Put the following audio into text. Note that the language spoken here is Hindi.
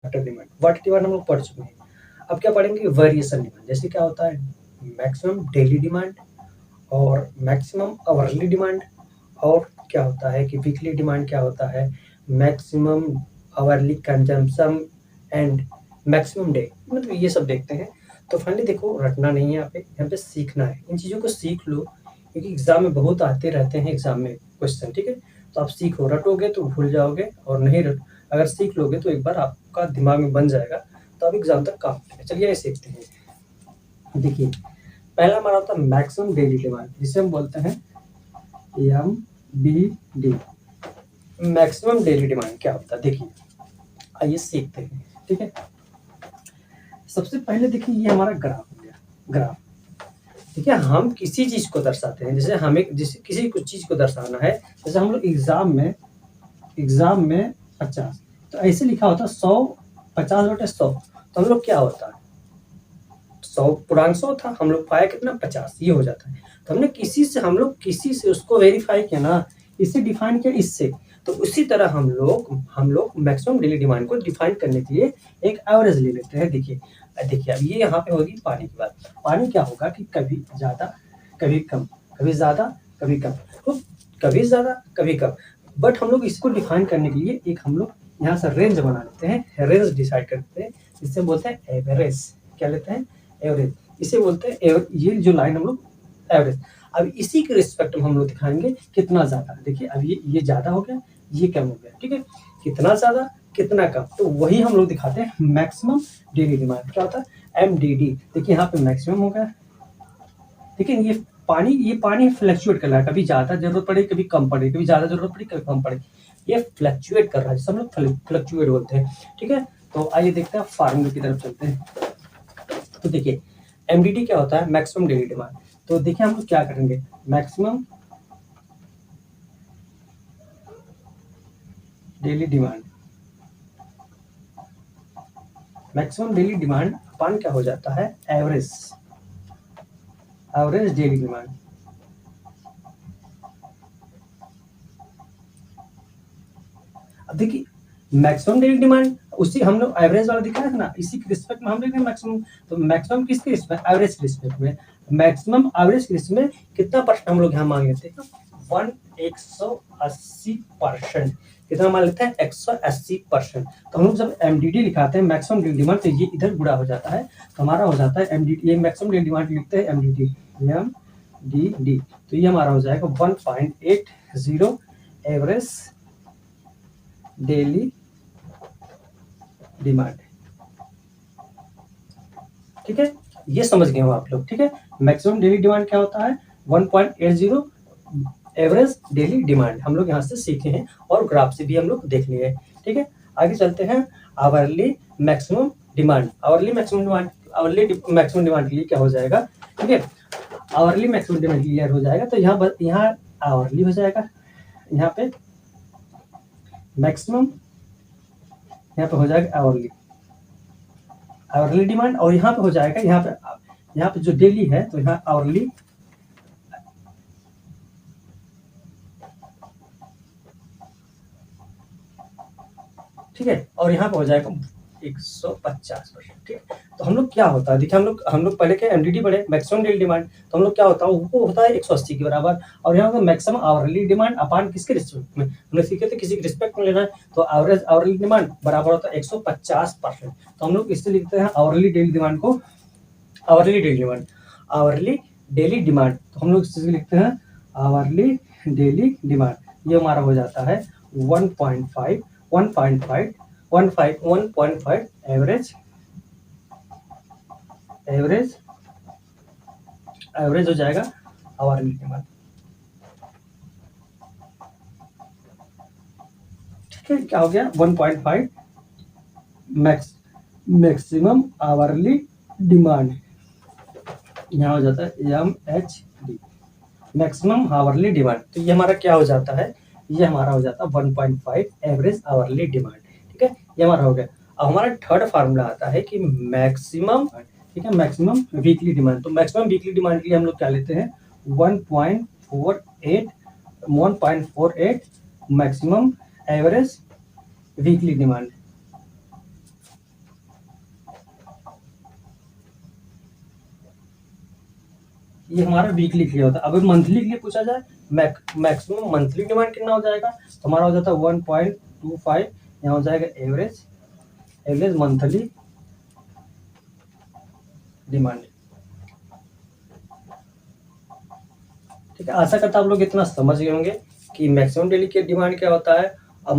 Water demand. वाटर डिमांड हम लोग पढ़ चुके हैं। अब क्या पढ़ेंगे? Variation demand. जैसे क्या होता है? मैक्सिमम डेली डिमांड और मैक्सिमम आवरली डिमांड, और क्या होता है कि वीकली डिमांड क्या होता है? Maximum hourly consumption and maximum day, मतलब ये सब देखते हैं। तो फाइनली देखो, रटना नहीं है यहाँ पे सीखना है। इन चीज़ों को सीख लो, क्योंकि एग्ज़ाम में बहुत आते रहते हैं एग्ज़ाम में क्वेश्चन, ठीक है? तो आप सीखो, रटोगे तो भूल जाओगे, और नहीं अगर सीख लोगे तो एक बार आपका दिमाग में बन जाएगा, तो आप एग्ज़ाम तक काम करेंगे। चलिए ये सीखते हैं। देखिए, पहला हमारा होता है मैक्सिमम डेली डिमांड, जिसे हम बोलते हैं MDD। मैक्सिमम डेली डिमांड क्या होता है? देखिए, आइए सीखते हैं, ठीक है? सबसे पहले देखिए, ये हमारा ग्राफ हो गया। ग्राफ, ठीक है? हम किसी चीज़ को दर्शाते हैं, जैसे हमें किसी को चीज़ को दर्शाना है, जैसे हम लोग एग्ज़ाम में 50, तो ऐसे लिखा होता है 100, 50/100। तो हम लोग क्या होता है, 100 पूर्णांक 100 था, हम लोग पाया कितना? 50, ये हो जाता है। तो हम लोग किसी से उसको वेरीफाई किया ना, इससे डिफाइन किया इससे। तो उसी तरह हम लोग मैक्सिमम डेली डिमांड को डिफाइन करने के लिए एक एवरेज ले लेते हैं। देखिए अब ये यहाँ पे होगी पानी की बात। पानी क्या होगा कि कभी ज़्यादा, कभी कम, कभी ज़्यादा, कभी कम, तो कभी ज़्यादा, कभी कम। बट हम लोग इसको डिफाइन करने के लिए एक हम लोग यहाँ से रेंज बना लेते हैं, रेंज डिसाइड करते हैं, जिससे बोलते हैं एवरेज। क्या लेते हैं? एवरेज। इसे बोलते हैं ये जो लाइन हम लोग एवरेज। अब इसी के रिस्पेक्ट में हम लोग दिखाएंगे कितना ज़्यादा। देखिए अब ये ज़्यादा हो गया, ये कम हो गया, ठीक है? कितना ज़्यादा, कितना कम, तो वही हम लोग दिखाते हैं मैक्सिमम डेली डिमांड। क्या होता है? MDD। देखिए यहाँ पे मैक्सिमम हो गया, ठीक है? ये पानी फ्लक्चुएट कर रहा है, कभी ज़्यादा ज़रूरत पड़े, कभी कम पड़े, कभी ज़्यादा ज़रूरत पड़े, कभी कम पड़े। ये फ्लक्चुएट कर रहा है, जिसे हम लोग फ्लक्चुएट बोलते हैं, ठीक है? तो आइए देखते हैं, फार्मूले की तरफ चलते हैं। तो देखिए MDD क्या होता है? Maximum daily demand. तो देखिए हम लोग क्या करेंगे, maximum daily demand, maximum daily demand अपान क्या हो जाता है? Average daily demand. अब देखिए मैक्सिमम डेली डिमांड, उसी हम लोग एवरेज वाला दिखा रहे थे ना, इसी के रिस्पेक्ट में हम लोग मैक्सिमम। तो मैक्सिमम किसके रिस्पेक्ट? एवरेज के रिस्पेक्ट में। मैक्सिमम एवरेज के रिस्पेक्ट में कितना परसेंट हम लोग यहाँ मांग लेते हैं? 180%। कितना मान लेते हैं? 180%। तो हम लोग जब MDD लिखाते हैं, मैक्सिमम डेली डिमांड, तो ये इधर गुणा हो जाता है, तो हमारा हो जाता है MDD। ये मैक्सिमम डेली डिमांड लिखते हैं MDD। तो ये हमारा हो जाएगा 1.80 एवरेज डेली डिमांड, ठीक है? ये समझ गए हो आप लोग, ठीक है? मैक्सिमम डेली डिमांड क्या होता है? 1.80 एवरेज डेली डिमांड हम लोग यहाँ से सीखे हैं, और ग्राफ से भी हम लोग देख लिए, ठीक है? आगे चलते हैं, hourly maximum demand. Hourly maximum demand के लिए क्या हो जाएगा, ठीक है? आवरली मैक्सिमम डिमांड क्लियर हो जाएगा, तो यहाँ आवरली हो जाएगा, यहाँ पे मैक्सिमम, यहाँ पे हो जाएगा आवरली डिमांड, और यहाँ पे हो जाएगा, यहाँ पे जो डेली है, तो यहाँ आवरली, ठीक है? और यहाँ पे हो जाएगा 150%, ठीक है? तो हम लोग क्या होता है, देखिए हम लोग पहले क्या MDD पढ़े, मैक्सिमम डेली डिमांड। तो हम लोग क्या होता है, वो होता है 180 के बराबर, और यहाँ पे मैक्सिमम आवरली डिमांड अपान किसके रिस्पेक्ट में? हमने सीखे थे किसी के रिस्पेक्ट में लेना है, तो आवरली डिमांड बराबर होता है 150%। तो हम लोग इससे लिखते हैं आवरली डेली डिमांड को, आवरली डेली डिमांड। तो हम लोग इससे लिखते हैं आवरली डेली डिमांड। ये हमारा हो जाता है 1.5 एवरेज हो जाएगा आवरली डिमांड, ठीक है? क्या हो गया? 1.5 मैक्सिमम आवरली डिमांड, यहाँ हो जाता है MHD, मैक्सिमम आवरली डिमांड। तो ये हमारा क्या हो जाता है? ये हमारा हो जाता है 1.5 एवरेज आवरली डिमांड, ठीक है? ये हमारा हो गया। अब हमारा थर्ड फार्मूला आता है कि मैक्सिमम, ठीक है, मैक्सिमम वीकली डिमांड। तो मैक्सिमम वीकली डिमांड के लिए हम लोग क्या लेते हैं? 1.48 मैक्सिमम एवरेज वीकली डिमांड, ये हमारा वीकली के लिए होता है। अभी मंथली के लिए पूछा जाए, मैक्सिमम मंथली डिमांड कितना हो जाएगा, तो हमारा हो जाता है 1.25, यहाँ हो जाएगा एवरेज मंथली डिमांड। ठीक है, आशा करता हूँ आप लोग इतना समझ गए होंगे कि मैक्सिमम डेली की डिमांड क्या होता है और